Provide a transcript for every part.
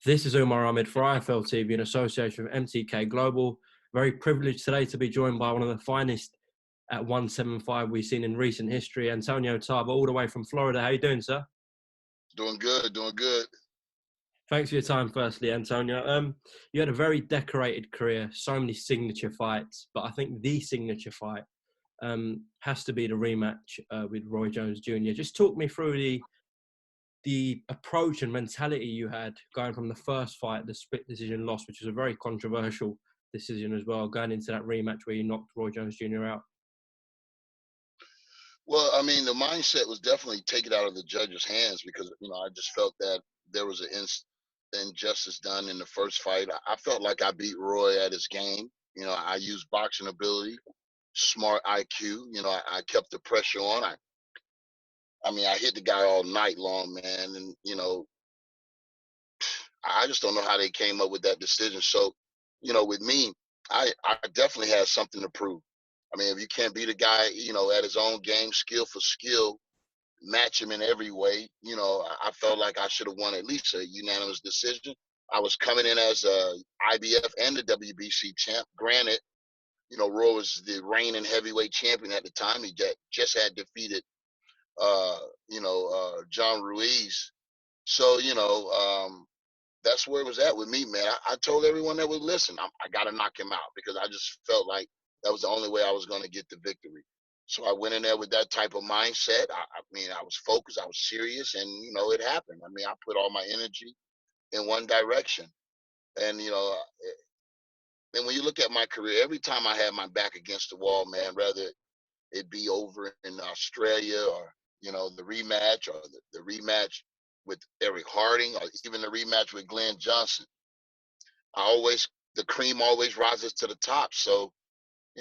This is UMAR AHMED for IFL TV in association with MTK Global. Very privileged today to be joined by one of the finest at 175 we've seen in recent history, Antonio Tarver, all the way from Florida. How you doing, sir? Doing good, doing good. Thanks for your time, firstly, Antonio. You had a very decorated career, so many signature fights, but I think the signature fight has to be the rematch with Roy Jones Jr. Just talk me through the approach and mentality you had going from the first fight, the split decision loss, which was a very controversial decision as well, going into that rematch where you knocked Roy Jones Jr. out. Well, I mean, the mindset was definitely take it out of the judge's hands because, I just felt that there was an injustice done in the first fight. I felt like I beat Roy at his game. I used boxing ability, smart IQ. I kept the pressure on. I hit the guy all night long, man. And, I just don't know how they came up with that decision. So, with me, I definitely had something to prove. If you can't beat a guy, at his own game, skill for skill, match him in every way, I felt like I should have won at least a unanimous decision. I was coming in as a IBF and the WBC champ. Granted, Roy was the reigning heavyweight champion at the time. He just had defeated, John Ruiz. So, that's where it was at with me, man. I told everyone that would listen, I got to knock him out because I just felt like that was the only way I was going to get the victory. So I went in there with that type of mindset. I was focused, I was serious, and, it happened. I put all my energy in one direction. And, and when you look at my career, every time I had my back against the wall, man, whether it be over in Australia or, the rematch or the rematch with Eric Harding or even the rematch with Glenn Johnson, the cream always rises to the top. So,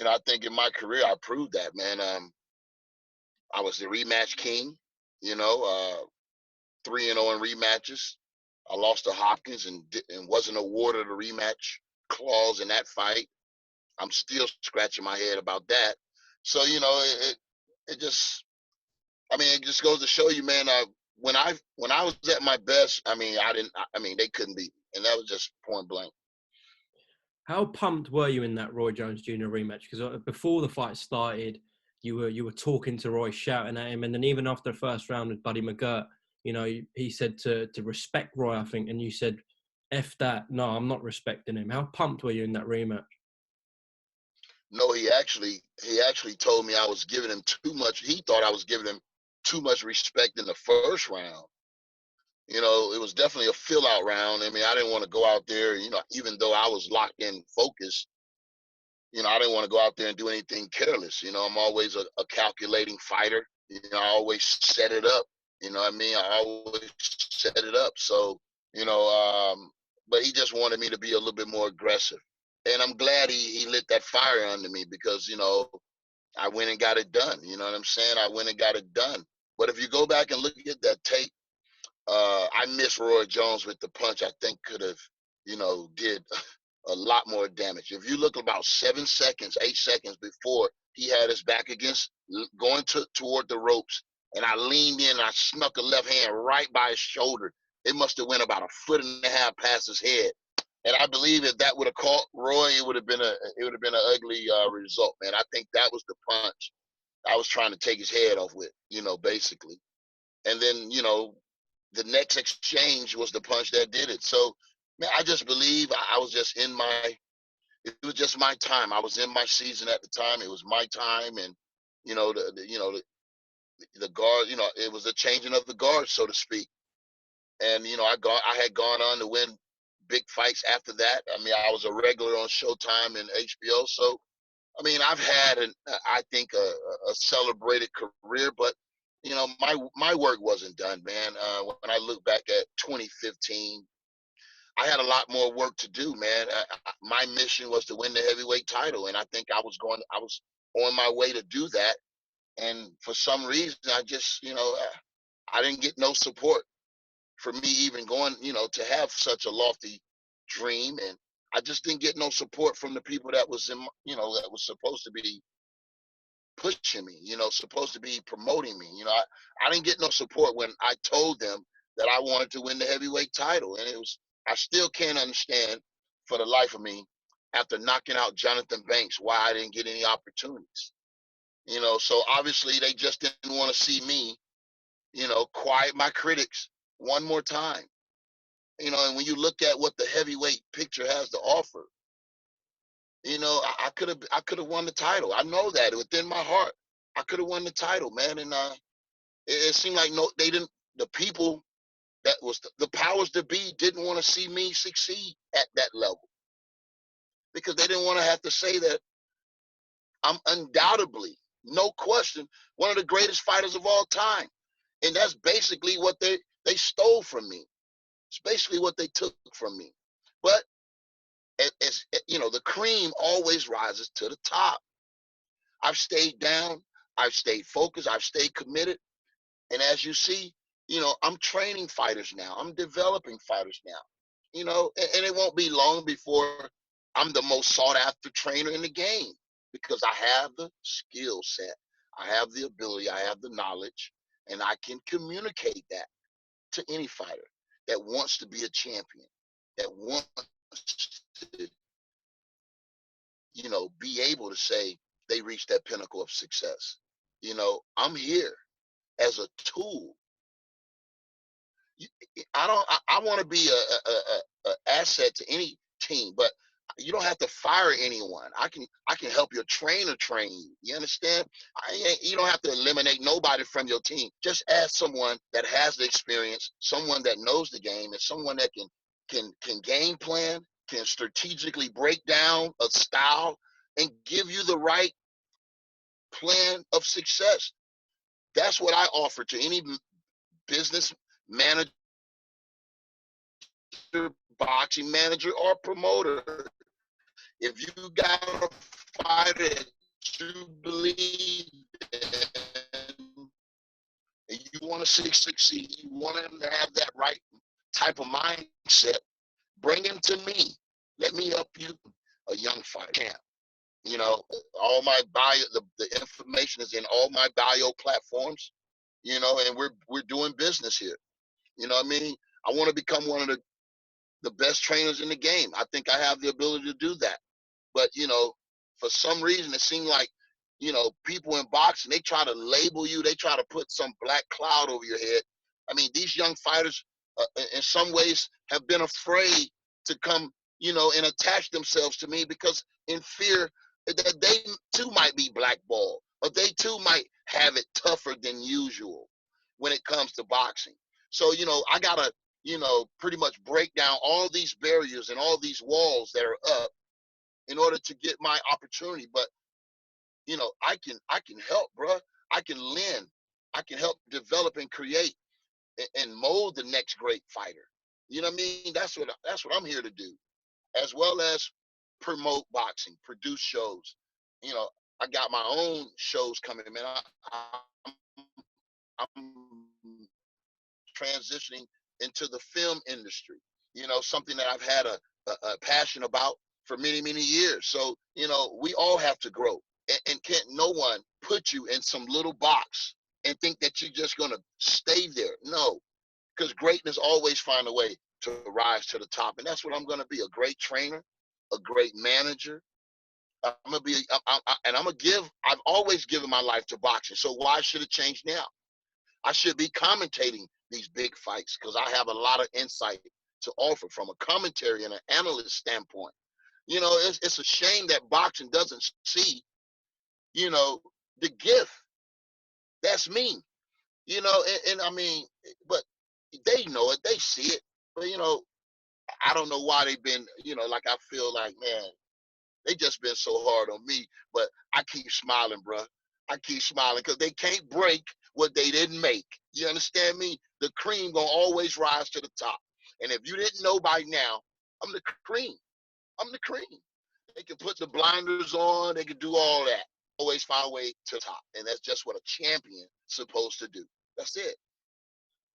I think in my career, I proved that, man. I was the rematch king, 3-0 in rematches. I lost to Hopkins and wasn't awarded a rematch clause in that fight. I'm still scratching my head about that. So, it just goes to show you, man, when I was at my best, they couldn't beat me. And that was just point blank. How pumped were you in that Roy Jones Jr. rematch? Because before the fight started, you were talking to Roy, shouting at him, and then even after the first round with Buddy McGirt, he said to respect Roy, I think, and you said, "F that, no, I'm not respecting him." How pumped were you in that rematch? No, he actually told me I was giving him too much. He thought I was giving him too much respect in the first round. It was definitely a fill-out round. I didn't want to go out there, even though I was locked in focus, I didn't want to go out there and do anything careless. I'm always a calculating fighter. I always set it up. I always set it up. So, but he just wanted me to be a little bit more aggressive. And I'm glad he lit that fire under me because, I went and got it done. You know what I'm saying? I went and got it done. But if you go back and look at that tape, I missed Roy Jones with the punch. I think could have, did a lot more damage. If you look about 7 seconds, 8 seconds before he had his back against, going toward the ropes, and I leaned in and I snuck a left hand right by his shoulder. It must have went about 1.5 feet past his head. And I believe if that would have caught Roy, it would have been an ugly result, man. I think that was the punch I was trying to take his head off with, basically. And then, the next exchange was the punch that did it. So, man, I just believe I was just it was just my time. I was in my season at the time. It was my time. And, the guard, it was a changing of the guard, so to speak. And, I had gone on to win big fights after that. I was a regular on Showtime and HBO. So, I've had, I think, a celebrated career, but, my work wasn't done, man. When I look back at 2015, I had a lot more work to do, man. My mission was to win the heavyweight title, and I think I was on my way to do that. And for some reason, I just, I didn't get no support for me even going, to have such a lofty dream. And I just didn't get no support from the people that was that was supposed to be pushing me, supposed to be promoting me. I didn't get no support when I told them that I wanted to win the heavyweight title. And I still can't understand for the life of me, after knocking out Jonathan Banks, why I didn't get any opportunities. So obviously they just didn't want to see me, quiet my critics one more time. And when you look at what the heavyweight picture has to offer, I could have won the title. I know that within my heart, I could have won the title, man. And it seemed like they didn't. The people that was the powers that be didn't want to see me succeed at that level, because they didn't want to have to say that I'm undoubtedly, no question, one of the greatest fighters of all time. And that's basically what they stole from me. It's basically what they took from me. But as the cream always rises to the top. I've stayed down. I've stayed focused. I've stayed committed. And as you see, I'm training fighters now. I'm developing fighters now. And it won't be long before I'm the most sought after trainer in the game, because I have the skill set, I have the ability, I have the knowledge, and I can communicate that to any fighter that wants to be a champion, that wants to, be able to say they reached that pinnacle of success. I'm here as a tool. I want to be a asset to any team, but you don't have to fire anyone. I can help your trainer train you. You understand? You don't have to eliminate nobody from your team. Just ask someone that has the experience, someone that knows the game, and someone that can game plan, can strategically break down a style and give you the right plan of success. That's what I offer to any business manager, boxing manager, or promoter. If you got a fighter that you believe in, and you want to succeed, you want him to have that right type of mindset, bring him to me. Let me help you, a young fighter. Camp. All my bio, the information is in all my bio platforms. And we're doing business here. You know what I mean? I want to become one of the best trainers in the game. I think I have the ability to do that. But, for some reason, it seemed like, people in boxing, they try to label you. They try to put some black cloud over your head. I mean, these young fighters, in some ways, have been afraid to come, and attach themselves to me, because in fear that they too might be blackballed, or they too might have it tougher than usual when it comes to boxing. So, I got to, pretty much break down all these barriers and all these walls that are up in order to get my opportunity. But, I can help, bro. I can lend. I can help develop and create and mold the next great fighter. You know what I mean? That's what I'm here to do, as well as promote boxing, produce shows. I got my own shows coming, man. I'm transitioning into the film industry, something that I've had a passion about for many, many years. So, we all have to grow, and can't no one put you in some little box and think that you're just going to stay there. No, because greatness always find a way to rise to the top. And that's what I'm going to be, a great trainer, a great manager. I'm going to be, and I'm going to give, I've always given my life to boxing. So why should it change now? I should be commentating these big fights, because I have a lot of insight to offer from a commentary and an analyst standpoint. It's a shame that boxing doesn't see, the gift. That's me. And I mean, but they know it, they see it. But, I don't know why they've been, like, I feel like, man, they just been so hard on me. But I keep smiling, bro. I keep smiling, because they can't break what they didn't make. You understand me? The cream gonna always rise to the top. And if you didn't know by now, I'm the cream. I'm the cream. They can put the blinders on. They can do all that. Always find a way to the top. And that's just what a champion supposed to do. That's it.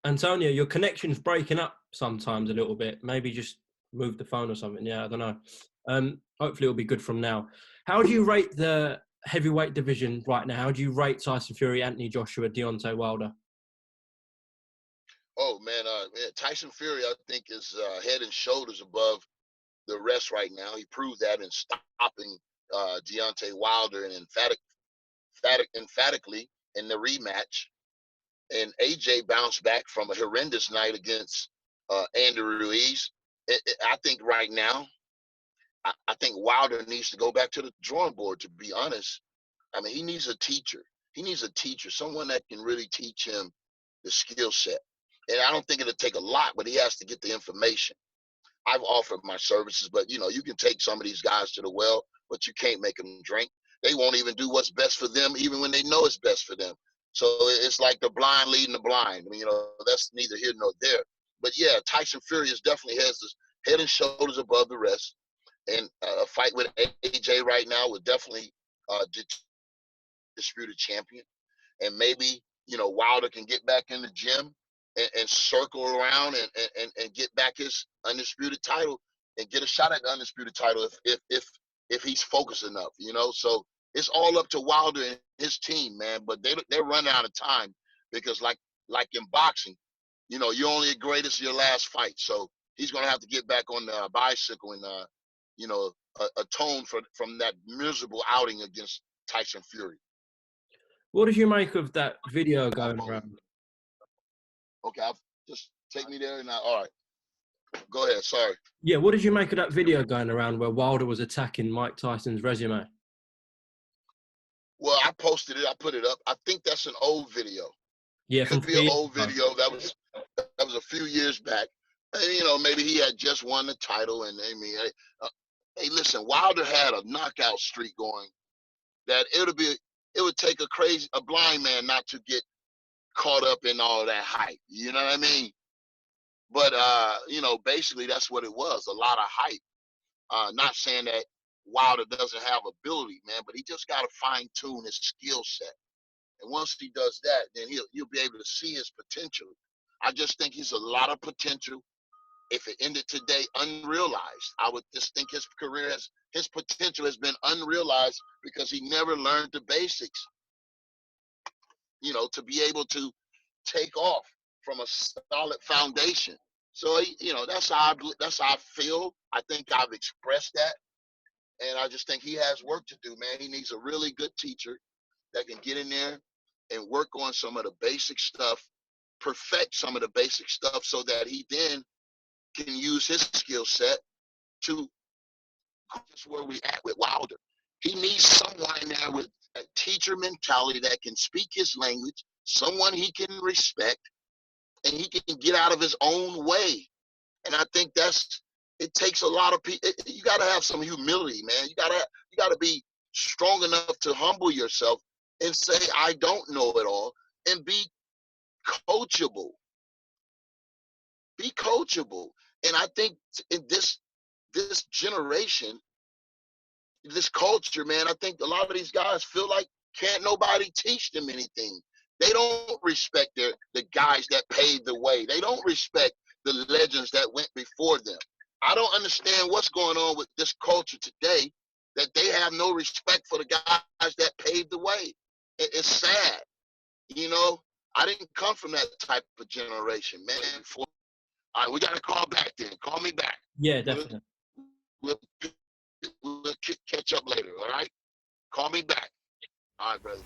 Antonio, your connection's breaking up sometimes a little bit. Maybe just move the phone or something. Yeah, I don't know. Hopefully it'll be good from now. How do you rate the heavyweight division right now? How do you rate Tyson Fury, Anthony Joshua, Deontay Wilder? Oh man, Tyson Fury, I think, is head and shoulders above the rest right now. He proved that in stopping Deontay Wilder and emphatically in the rematch. And AJ bounced back from a horrendous night against Andy Ruiz. I think right now, I think Wilder needs to go back to the drawing board, to be honest. I mean, he needs a teacher. He needs a teacher, someone that can really teach him the skill set. And I don't think it'll take a lot, but he has to get the information. I've offered my services, but you can take some of these guys to the well, but you can't make them drink. They won't even do what's best for them, even when they know it's best for them. So it's like the blind leading the blind. I mean, that's neither here nor there. But yeah, Tyson Fury is definitely has this head and shoulders above the rest. And a fight with AJ right now would definitely dispute a champion. And maybe Wilder can get back in the gym and circle around and get back his undisputed title and get a shot at the undisputed title if he's focused enough. So it's all up to Wilder and his team, man. But they're running out of time because like in boxing, you're only as great as your last fight. So he's gonna have to get back on the bicycle and atone from that miserable outing against Tyson Fury. What did you make of that video going around? Okay, I'll just take me there now. All right, go ahead. Sorry. Yeah, what did you make of that video going around where Wilder was attacking Mike Tyson's resume? Well, I posted it. I put it up. I think that's an old video. Yeah, Could be an old video. That was a few years back. And, maybe he had just won the title. And I mean, hey, listen, Wilder had a knockout streak going that it would take a blind man not to get caught up in all that hype. You know what I mean? But basically that's what it was, a lot of hype. Not saying that Wilder doesn't have ability, man, but he just got to fine tune his skill set. And once he does that, then he'll be able to see his potential. I just think he's a lot of potential. If it ended today unrealized, I would just think his potential has been unrealized because he never learned the basics, to be able to take off from a solid foundation. So that's how I feel. I think I've expressed that, and I just think he has work to do, man. He needs a really good teacher that can get in there and work on some of the basic stuff, perfect some of the basic stuff, so that he then can use his skill set to just where we at with Wilder. He needs someone in there with a teacher mentality that can speak his language, someone he can respect, and he can get out of his own way. And I think it takes a lot of people. You got to have some humility, man. You got to be strong enough to humble yourself and say, I don't know it all, and be coachable. Be coachable. And I think in this generation, this culture, man, I think a lot of these guys feel like can't nobody teach them anything. They don't respect the guys that paved the way. They don't respect the legends that went before them. I don't understand what's going on with this culture today, that they have no respect for the guys that paved the way. It's sad. I didn't come from that type of generation, man. All right, we got to call back then. Call me back. Yeah, definitely. We'll catch up later, all right? Call me back. All right, brother.